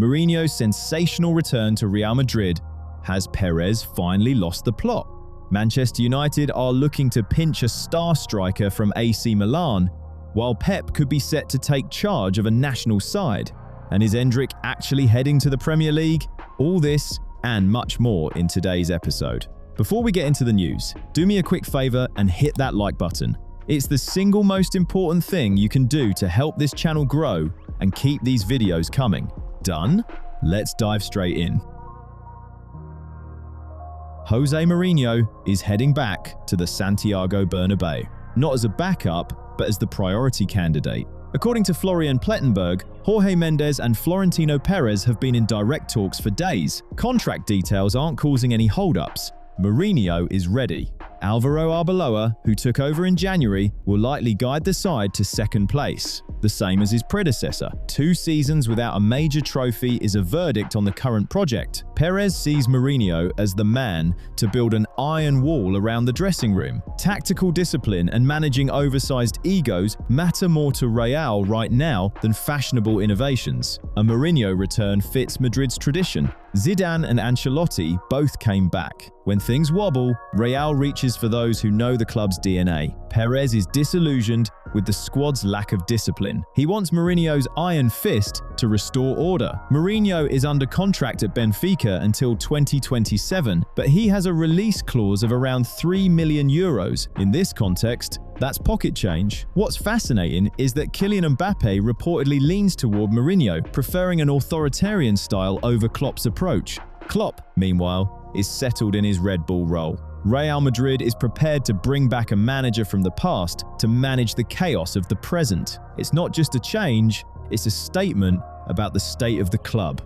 Mourinho's sensational return to Real Madrid has Perez finally lost the plot. Manchester United are looking to pinch a star striker from AC Milan, while Pep could be set to take charge of a national side. And is Endrick actually heading to the Premier League? All this and much more in today's episode. Before we get into the news, do me a quick favor and hit that like button. It's the single most important thing you can do to help this channel grow and keep these videos coming. Done? Let's dive straight in. Jose Mourinho is heading back to the Santiago Bernabeu, not as a backup, but as the priority candidate. According to Florian Plettenberg, Jorge Mendes and Florentino Perez have been in direct talks for days. Contract details aren't causing any holdups. Mourinho is ready. Alvaro Arbeloa, who took over in January, will likely guide the side to second place, the same as his predecessor. 2 seasons without a major trophy is a verdict on the current project. Perez sees Mourinho as the man to build an iron wall around the dressing room. Tactical discipline and managing oversized egos matter more to Real right now than fashionable innovations. A Mourinho return fits Madrid's tradition. Zidane and Ancelotti both came back. When things wobble, Real reaches for those who know the club's DNA. Perez is disillusioned with the squad's lack of discipline. He wants Mourinho's iron fist to restore order. Mourinho is under contract at Benfica until 2027, but he has a release clause of around 3 million euros. In this context, that's pocket change. What's fascinating is that Kylian Mbappe reportedly leans toward Mourinho, preferring an authoritarian style over Klopp's approach. Klopp, meanwhile, is settled in his Red Bull role. Real Madrid is prepared to bring back a manager from the past to manage the chaos of the present. It's not just a change, it's a statement about the state of the club.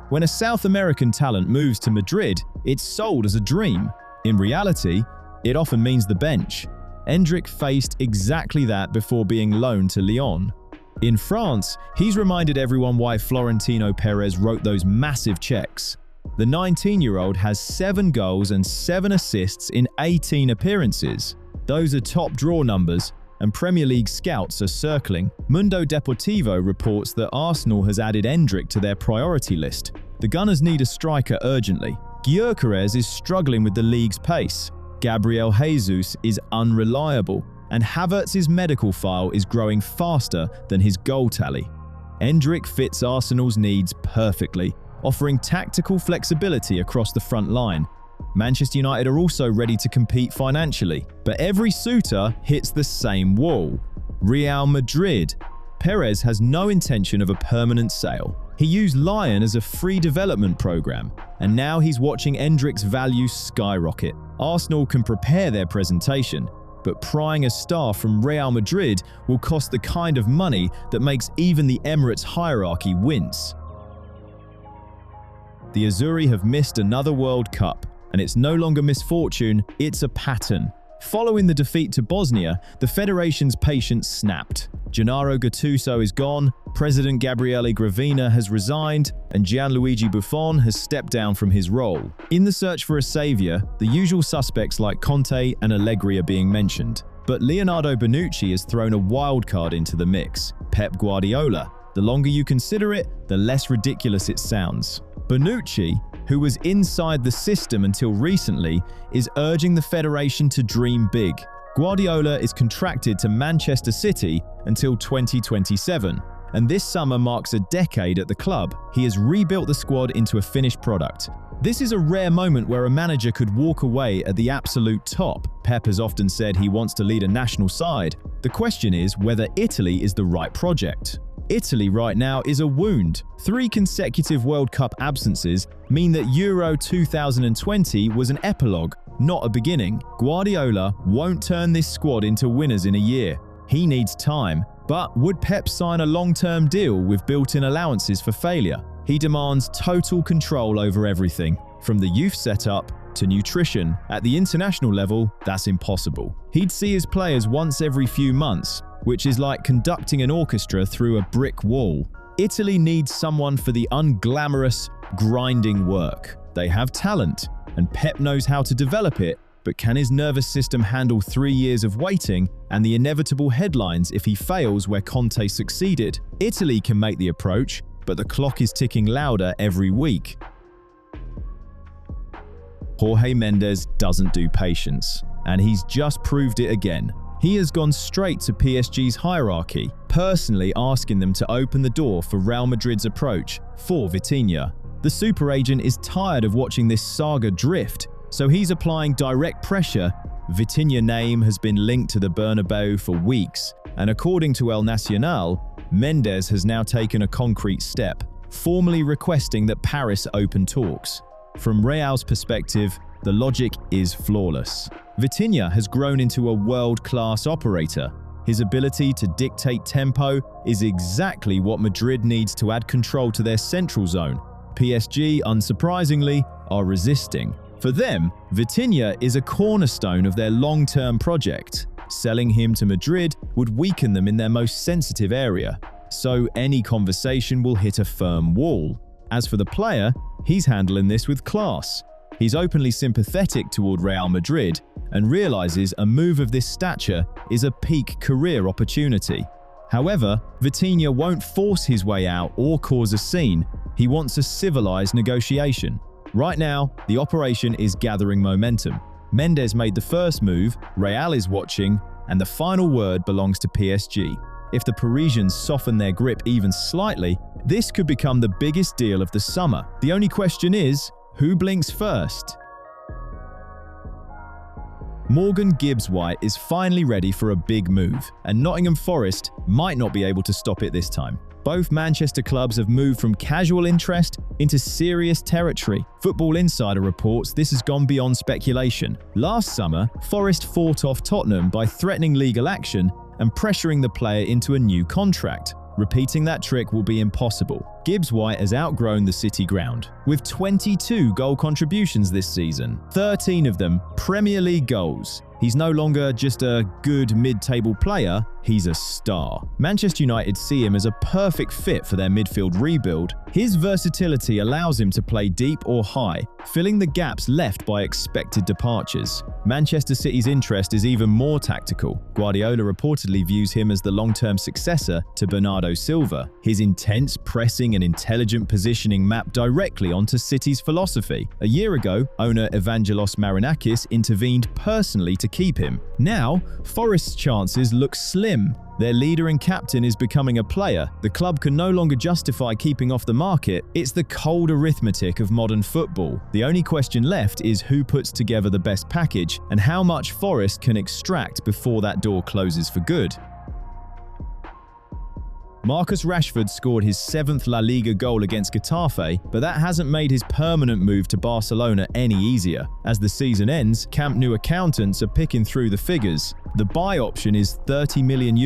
When a South American talent moves to Madrid, it's sold as a dream. In reality, it often means the bench. Endrick faced exactly that before being loaned to Lyon. In France, he's reminded everyone why Florentino Perez wrote those massive checks. The 19-year-old has 7 goals and 7 assists in 18 appearances. Those are top draw numbers, and Premier League scouts are circling. Mundo Deportivo reports that Arsenal has added Endrick to their priority list. The Gunners need a striker urgently. Gyökeres is struggling with the league's pace. Gabriel Jesus is unreliable, and Havertz's medical file is growing faster than his goal tally. Endrick fits Arsenal's needs perfectly, offering tactical flexibility across the front line. Manchester United are also ready to compete financially, but every suitor hits the same wall: Real Madrid. Perez has no intention of a permanent sale. He used Lyon as a free development program, and now he's watching Endrick's value skyrocket. Arsenal can prepare their presentation, but prying a star from Real Madrid will cost the kind of money that makes even the Emirates hierarchy wince. The Azzurri have missed another World Cup, and it's no longer misfortune, it's a pattern. Following the defeat to Bosnia, the federation's patience snapped. Gennaro Gattuso is gone, President Gabriele Gravina has resigned, and Gianluigi Buffon has stepped down from his role. In the search for a savior, the usual suspects like Conte and Allegri are being mentioned. But Leonardo Bonucci has thrown a wild card into the mix: Pep Guardiola. The longer you consider it, the less ridiculous it sounds. Bonucci, who was inside the system until recently, is urging the federation to dream big. Guardiola is contracted to Manchester City until 2027, and this summer marks a decade at the club. He has rebuilt the squad into a finished product. This is a rare moment where a manager could walk away at the absolute top. Pep has often said he wants to lead a national side. The question is whether Italy is the right project. Italy right now is a wound. 3 consecutive World Cup absences mean that Euro 2020 was an epilogue, not a beginning. Guardiola won't turn this squad into winners in a year. He needs time. But would Pep sign a long-term deal with built-in allowances for failure? He demands total control over everything, from the youth setup to nutrition. At the international level, that's impossible. He'd see his players once every few months, which is like conducting an orchestra through a brick wall. Italy needs someone for the unglamorous, grinding work. They have talent, and Pep knows how to develop it, but can his nervous system handle 3 years of waiting and the inevitable headlines if he fails where Conte succeeded? Italy can make the approach, but the clock is ticking louder every week. Jorge Mendes doesn't do patience, and he's just proved it again. He has gone straight to PSG's hierarchy, personally asking them to open the door for Real Madrid's approach for VITINHA. The super agent is tired of watching this saga drift, so he's applying direct pressure. VITINHA name has been linked to the Bernabeu for weeks, and according to El Nacional, Mendes has now taken a concrete step, formally requesting that Paris open talks. From Real's perspective, the logic is flawless. VITINHA has grown into a world-class operator. His ability to dictate tempo is exactly what Madrid needs to add control to their central zone. PSG, unsurprisingly, are resisting. For them, VITINHA is a cornerstone of their long-term project. Selling him to Madrid would weaken them in their most sensitive area, so any conversation will hit a firm wall. As for the player, he's handling this with class. He's openly sympathetic toward Real Madrid and realizes a move of this stature is a peak career opportunity. However, VITINHA won't force his way out or cause a scene. He wants a civilized negotiation. Right now, the operation is gathering momentum. Mendes made the first move, Real is watching, and the final word belongs to PSG. If the Parisians soften their grip even slightly, this could become the biggest deal of the summer. The only question is, who blinks first? Morgan Gibbs-White is finally ready for a big move, and Nottingham Forest might not be able to stop it this time. Both Manchester clubs have moved from casual interest into serious territory. Football Insider reports this has gone beyond speculation. Last summer, Forest fought off Tottenham by threatening legal action and pressuring the player into a new contract. Repeating that trick will be impossible. Gibbs-White has outgrown the City ground. With 22 goal contributions this season, 13 of them Premier League goals. He's no longer just a good mid-table player, he's a star. Manchester United see him as a perfect fit for their midfield rebuild. His versatility allows him to play deep or high, filling the gaps left by expected departures. Manchester City's interest is even more tactical. Guardiola reportedly views him as the long-term successor to Bernardo Silva. His intense pressing and intelligent positioning map directly onto City's philosophy. A year ago, owner Evangelos Marinakis intervened personally to keep him. Now, Forest's chances look slim. Their leader and captain is becoming a player the club can no longer justify keeping off the market. It's the cold arithmetic of modern football. The only question left is who puts together the best package and how much Forest can extract before that door closes for good. Marcus Rashford scored his 7th La Liga goal against Getafe, but that hasn't made his permanent move to Barcelona any easier. As the season ends, Camp Nou accountants are picking through the figures. The buy option is €30 million,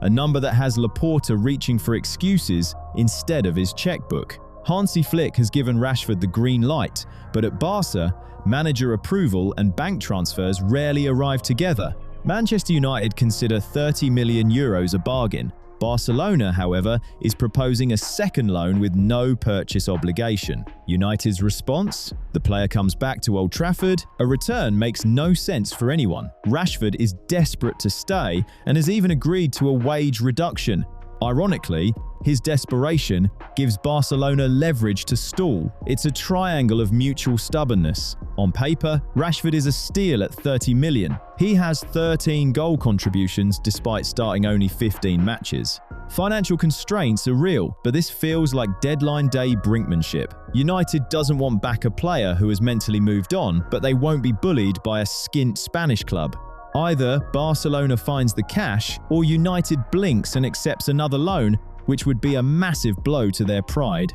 a number that has Laporta reaching for excuses instead of his checkbook. Hansi Flick has given Rashford the green light, but at Barca, manager approval and bank transfers rarely arrive together. Manchester United consider €30 million a bargain. Barcelona, however, is proposing a second loan with no purchase obligation. United's response? The player comes back to Old Trafford. A return makes no sense for anyone. Rashford is desperate to stay and has even agreed to a wage reduction. Ironically, his desperation gives Barcelona leverage to stall. It's a triangle of mutual stubbornness. On paper, Rashford is a steal at $30 million. He has 13 goal contributions despite starting only 15 matches. Financial constraints are real, but this feels like deadline day brinkmanship. United doesn't want back a player who has mentally moved on, but they won't be bullied by a skint Spanish club. Either Barcelona finds the cash, or United blinks and accepts another loan, which would be a massive blow to their pride.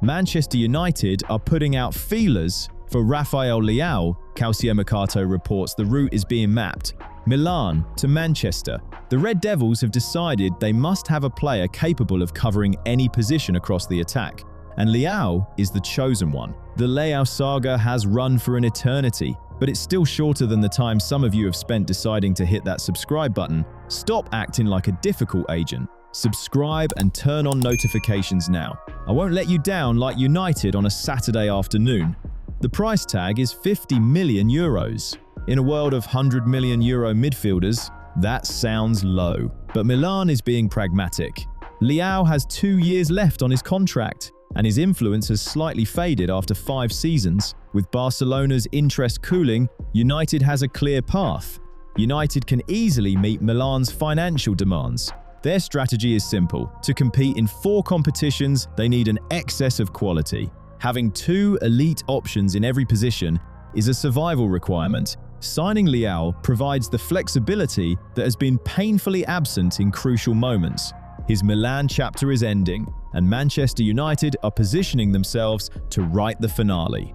Manchester United are putting out feelers for Rafael Leao. Calciomercato reports the route is being mapped. Milan to Manchester. The Red Devils have decided they must have a player capable of covering any position across the attack, and Leao is the chosen one. The Leao saga has run for an eternity, but it's still shorter than the time some of you have spent deciding to hit that subscribe button. Stop acting like a difficult agent. Subscribe and turn on notifications now. I won't let you down like United on a Saturday afternoon. The price tag is 50 million euros. In a world of 100 million euro midfielders, that sounds low. But Milan is being pragmatic. Leao has 2 years left on his contract, and his influence has slightly faded after 5 seasons. With Barcelona's interest cooling, United has a clear path. United can easily meet Milan's financial demands. Their strategy is simple. To compete in 4 competitions, they need an excess of quality. Having 2 elite options in every position is a survival requirement. Signing Leao provides the flexibility that has been painfully absent in crucial moments. His Milan chapter is ending, and Manchester United are positioning themselves to write the finale.